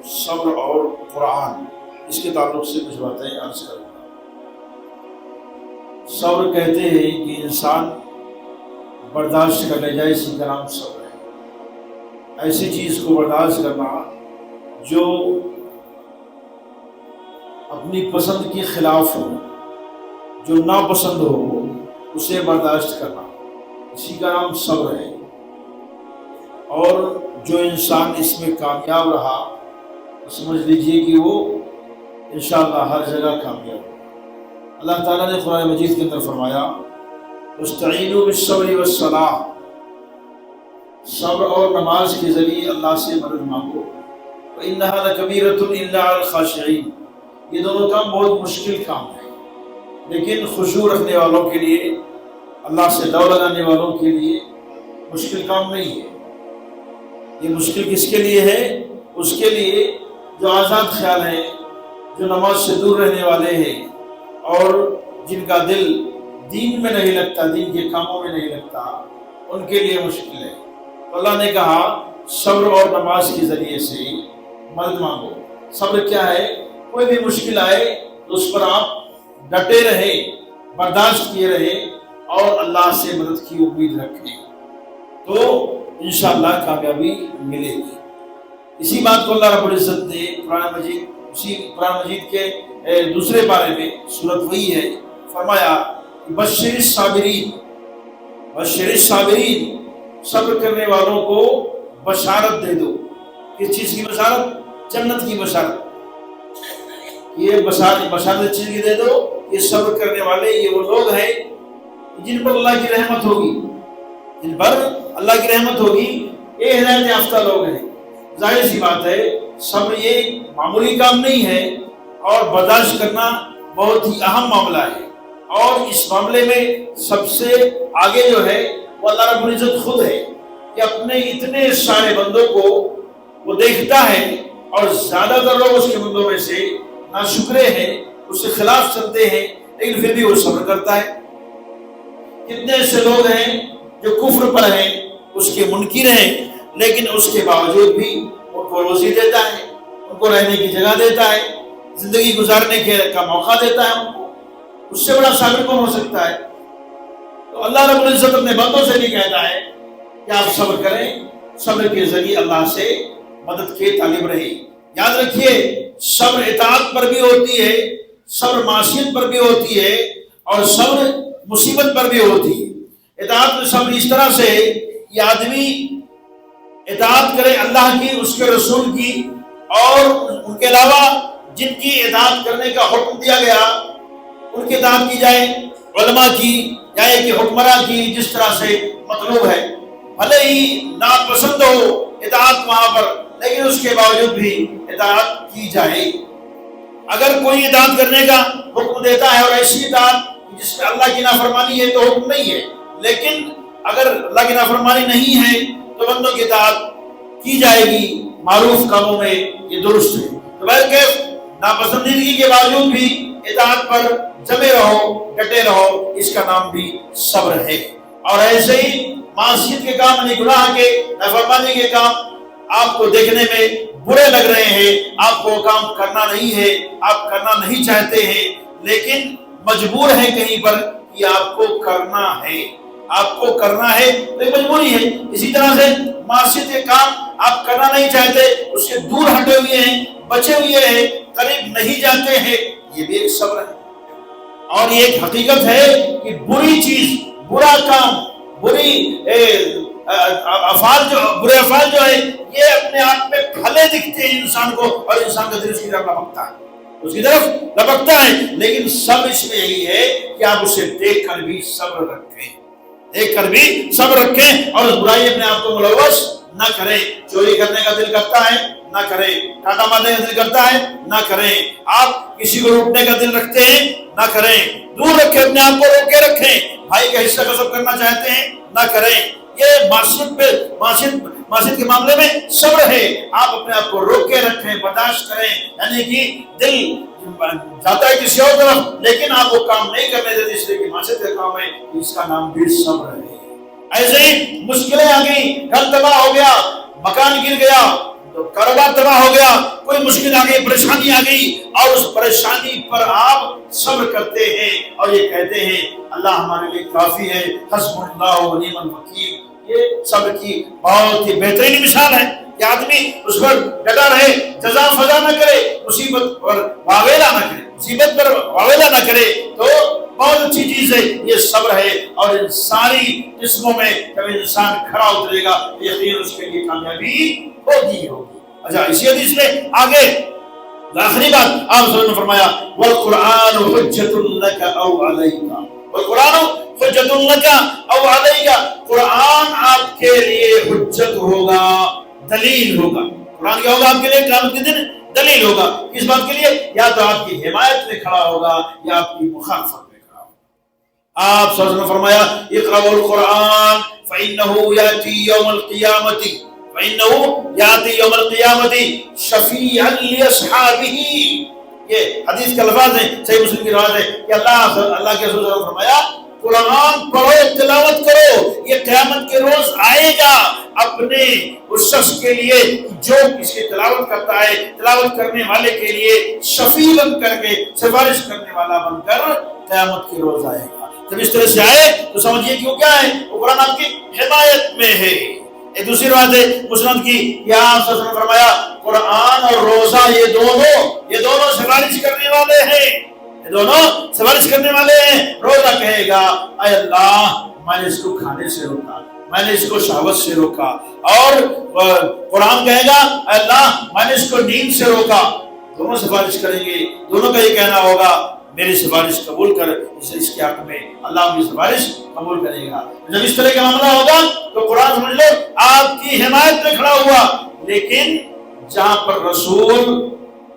صبر اور قرآن، اس کے تعلق سے کچھ باتیں عرض کروں گا۔ صبر کہتے ہیں کہ انسان برداشت کر لے جائے، اسی کا نام صبر ہے۔ ایسی چیز کو برداشت کرنا جو اپنی پسند کے خلاف ہو، جو ناپسند ہو، اسے برداشت کرنا، اسی کا نام صبر ہے۔ اور جو انسان اس میں کامیاب رہا، سمجھ لیجئے کہ وہ انشاءاللہ ہر جگہ کامیاب ہوگا۔ اللہ تعالیٰ نے قرآن مجید کے اندر فرمایا استعینوا بالصبر والصلاۃ، صبر اور نماز کے ذریعے اللہ سے مدد مانگو۔ وَإِنَّهَا لَكَبِيرَةٌ إِلَّا عَلَى الْخَاشِعِينَ، یہ دونوں کام بہت مشکل کام ہے، لیکن خشوع رکھنے والوں کے لیے، اللہ سے لو لگانے والوں کے لیے مشکل کام نہیں ہے۔ یہ مشکل کس کے لیے ہے؟ اس کے لیے جو آزاد خیال ہیں، جو نماز سے دور رہنے والے ہیں، اور جن کا دل دین میں نہیں لگتا، دین کے کاموں میں نہیں لگتا، ان کے لیے مشکل ہے۔ تو اللہ نے کہا صبر اور نماز کے ذریعے سے مدد مانگو۔ صبر کیا ہے؟ کوئی بھی مشکل آئے تو اس پر آپ ڈٹے رہے، برداشت کیے رہے اور اللہ سے مدد کی امید رکھیں، تو انشاءاللہ کامیابی ملے گی۔ اسی بات کو اللہ رب العزت نے قرآن مجید کے دوسرے بارے میں، سورت وہی ہے، فرمایا بشر الصابرین، بشر الصابرین، صبر کرنے والوں کو بشارت دے دو۔ کس چیز کی بشارت؟ جنت کی بشارت۔ یہ بشارت چیز کی دے دو، یہ صبر کرنے والے یہ وہ لوگ ہیں جن پر اللہ کی رحمت ہوگی، جن پر اللہ کی رحمت ہوگی، یہ ہدایت یافتہ لوگ ہیں۔ ظاہر سی بات ہے صبر یہ معمولی کام نہیں ہے، اور برداشت کرنا بہت ہی اہم معاملہ ہے، اور اس معاملے میں سب سے آگے جو ہے وہ اللہ رب العزت خود ہے، کہ اپنے اتنے سارے بندوں کو وہ دیکھتا ہے، اور زیادہ تر لوگ اس کے بندوں میں سے ناشکرے ہیں، اس کے خلاف چلتے ہیں، لیکن پھر بھی وہ صبر کرتا ہے۔ کتنے ایسے لوگ ہیں جو کفر پر ہیں، اس کے منکر ہیں، لیکن اس کے باوجود بھی ان کو روزی دیتا ہے، ان کو رہنے کی جگہ دیتا ہے، زندگی گزارنے کا موقع دیتا ہے ان کو۔ اس سے بڑا صابر کون ہو سکتا ہے؟ تو اللہ رب العزت اپنے بندوں سے بھی کہتا ہے کہ آپ صبر کریں، صبر کے ذریعے اللہ سے مدد کے طالب رہے۔ یاد رکھیے صبر اطاعت پر بھی ہوتی ہے، صبر معصیت پر بھی ہوتی ہے، اور صبر مصیبت پر بھی ہوتی ہے۔ اطاعت میں صبر اس طرح سے یہ آدمی اطاعت کرے اللہ کی، اس کے رسول کی، اور ان کے علاوہ جن کی اطاعت کرنے کا حکم دیا گیا ان کی اطاعت کی جائے، علماء کی یا کہ حکمراں کی، جس طرح سے مطلوب ہے۔ بھلے ہی ناپسند ہو اطاعت وہاں پر، لیکن اس کے باوجود بھی اطاعت کی جائے۔ اگر کوئی اطاعت کرنے کا حکم دیتا ہے اور ایسی اطاعت جس میں اللہ کی نافرمانی ہے تو حکم نہیں ہے، لیکن اگر اللہ کی نافرمانی نہیں ہے تو بندوں کی اطاعت کی جائے گی معروف کاموں میں، یہ درست ہے۔ تو بلکہ ناپسندیدگی کے باوجود بھی اطاعت پر جمے رہو، ڈٹے رہو، اس کا نام بھی صبر ہے۔ اور ایسے ہی معصیت کے کام، یعنی گناہ کے، نافرمانی کے کام آپ کو دیکھنے میں برے لگ رہے ہیں، آپ کو کام کرنا نہیں ہے، آپ کرنا نہیں چاہتے ہیں، لیکن مجبور ہے کہیں پر کہ آپ کو کرنا ہے، آپ کو کرنا ہے، تو یہ مجبوری ہے۔ اسی طرح سے معصیت کے کام آپ کرنا نہیں چاہتے، اس سے دور ہٹے ہوئے ہیں، بچے ہوئے ہیں، قریب نہیں جاتے ہیں، یہ بھی ایک صبر ہے۔ اور یہ ایک حقیقت ہے کہ بری چیز، برا کام، برے افعال جو ہے یہ اپنے آپ میں بھلے دکھتے ہیں انسان کو، اور انسان کا دل اس کی طرف لپکتا ہے، اس کی طرف لپکتا ہے، لیکن سب اس میں یہی ہے کہ آپ اسے دیکھ کر بھی صبر رکھیں، دیکھ کر بھی صبر رکھیں، اور اس برائی اپنے آپ کو ملوث نہ کریں۔ چوری کرنے کا دل کرتا ہے نہ کریں، ٹاٹا مارنے کا دل کرتا ہے نہ کریں، آپ کسی کو لوٹنے کا دل رکھتے ہیں نہ کریں، دور رکھیں، اپنے آپ کو روکے رکھیں، بھائی کا حصہ غصب کرنا چاہتے ہیں نہ کریں۔ یہ معصیت کے معاملے میں صبر ہے، آپ اپنے آپ کو روکے رکھیں، برداشت کریں، یعنی کہ دل جاتا ہے کسی اور طرف لیکن آپ وہ کام نہیں کرنے دیتے، اس لیے کہ معصیت کا کام ہے، اس کا نام بھی صبر ہے۔ ایسے ہی مشکلیں آ گئی، گھر تباہ ہو گیا، مکان گر گیا، کاروبار تباہ ہو گیا، کوئی مشکل آ گئی، پریشانی آ گئی، اور اس پریشانی پر آپ صبر کرتے ہیں اور یہ کہتے ہیں اللہ ہمارے لیے کافی ہے، حسبنا اللہ و نعم الوکیل۔ یہ صبر کی بہت ہی بہترین مثال ہے کہ آدمی اس پر ڈٹا رہے، جزا فضا نہ کرے، مصیبت پر واویلا نہ کرے، مصیبت پر واویلا نہ کرے، تو بہت اچھی چیز ہے، یہ صبر ہے۔ اور ان ساری قسموں میں جب انسان کھڑا اترے گا یقین اس کے لیے کامیابی ہوگی ہوگی۔ اچھا، اسی حدیث میں آگے آخری بات آپ صلی اللہ علیہ وسلم نے فرمایا والقرآن حجت لک او علیک، والقرآن حجت لک او علیک، قرآن آپ کے لیے حجت ہوگا، دلیل ہوگا۔ قرآن کیا ہوگا آپ کے لیے قیامت کے دن؟ دلیل ہوگا۔ اس بات کے لیے یا تو آپ کی حمایت میں کھڑا ہوگا یا آپ کی مخالفت میں کھڑا ہوگا۔ آپ صلی اللہ علیہ وسلم نے فرمایا اقرأوا القرآن فإنه يأتي يوم القيامة فإنه يأتي يوم القيامة شفيعا لأصحابه۔ یہ حدیث کے الفاظ ہیں، صحیح مسلم کی روایت ہے کہ اللہ کے رسول نے فرمایا قرآن پڑھو، تلاوت کرو، یہ قیامت کے روز آئے گا اپنے اس شخص کے لیے جو اس کی تلاوت کرتا ہے، تلاوت کرنے والے کے لیے شفیع بن کر کے، سفارش کرنے والا بن کر قیامت کے روز آئے گا۔ جب اس طرح سے آئے تو سمجھیے کہ وہ کیا ہے، وہ قرآن آپ کی حمایت میں ہے۔ ایک دوسری بات ہے مسلم کی، یہاں آپ نے فرمایا قرآن اور روزہ یہ دونوں سفارش کرنے والے ہیں، یہ دونوں سفارش کرنے والے ہیں۔ روزہ کہے گا اے اللہ میں نے اس کو کھانے سے روکا، میں نے اس کو شہوت سے روکا، اور قرآن کہے گا اے اللہ میں نے اس کو نیند سے روکا۔ دونوں سفارش کریں گے، دونوں کا یہ کہنا ہوگا میری سفارش قبول کر، اس کے حق میں اللہ میری سفارش قبول کرے گا۔ جب اس طرح کا معاملہ ہوگا تو قرآن سمجھ لو آپ کی حمایت میں کھڑا ہوا۔ لیکن جہاں پر رسول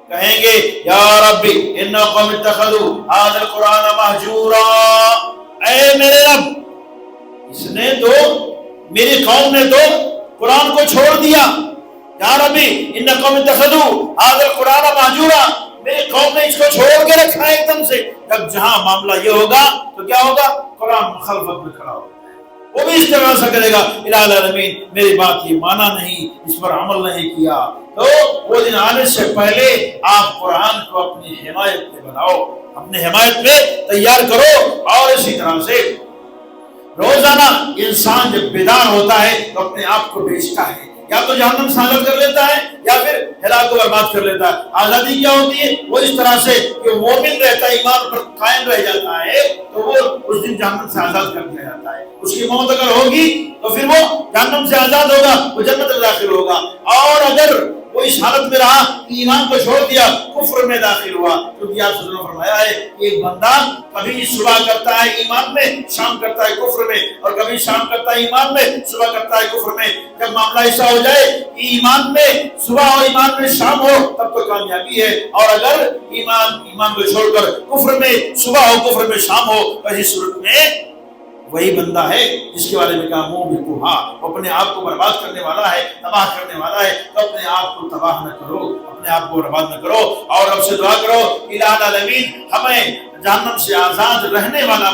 کہیں گے یا ربی ان قوم اتخذوا هذا القرآن مہجورا، اے میرے رب اس نے تو میری قوم نے تو قرآن کو چھوڑ دیا، یا ربی ان قوم اتخذوا هذا القرآن مہجورا، میری قوم نے اس کو چھوڑ کے رکھا ہے ایک دم سے۔ جب جہاں معاملہ یہ ہوگا تو کیا ہوگا، قرآن مخالفت میں کھڑا ہوگا، وہ بھی اس طرح سے کرے گا الہ العالمین میری بات یہ مانا نہیں، اس پر عمل نہیں کیا۔ تو وہ دن آنے سے پہلے آپ قرآن کو اپنی حمایت میں بناؤ، اپنے حمایت میں تیار کرو۔ اور اسی طرح سے روزانہ انسان جب بیدار ہوتا ہے تو اپنے آپ کو بیچتا ہے، یا تو جہنم سے آزاد کر لیتا ہے یا پھر ہلاک کو برباد کر لیتا ہے۔ آزادی کیا ہوتی ہے، وہ اس طرح سے کہ مومن رہتا ہے، ایمان پر قائم رہ جاتا ہے تو وہ اس دن جہنم سے آزاد کر دیا جاتا ہے۔ اس کی موت اگر ہوگی تو پھر وہ جہنم سے آزاد ہوگا، وہ جنت میں داخل ہوگا۔ اور اگر وہ اس حالت میں رہا کہ ایمان کو چھوڑ دیا، کفر میں داخل ہوا، کیونکہ آپ نے فرمایا ہے کہ ایک بندہ کبھی صبح کرتا ہے ایمان میں، شام کرتا ہے کفر میں، اور کبھی شام کرتا ہے ایمان میں، صبح کرتا ہے کفر میں۔ جب معاملہ ایسا ہو جائے کہ ایمان میں صبح اور ایمان میں شام ہو تب تو کامیابی ہے، اور اگر ایمان کو چھوڑ کر کفر میں صبح ہو کفر میں شام ہو تو اس صورت میں وہی بندہ ہے جس کے بارے میں کہا منہ میں کوہا، وہ اپنے آپ کو برباد کرنے والا ہے، تباہ کرنے والا ہے۔ تو اپنے آپ کو تباہ نہ کرو، اپنے آپ کو برباد نہ کرو، اور رب سے دعا کرو الہ العالمین ہمیں جہنم سے آزاد رہنے والا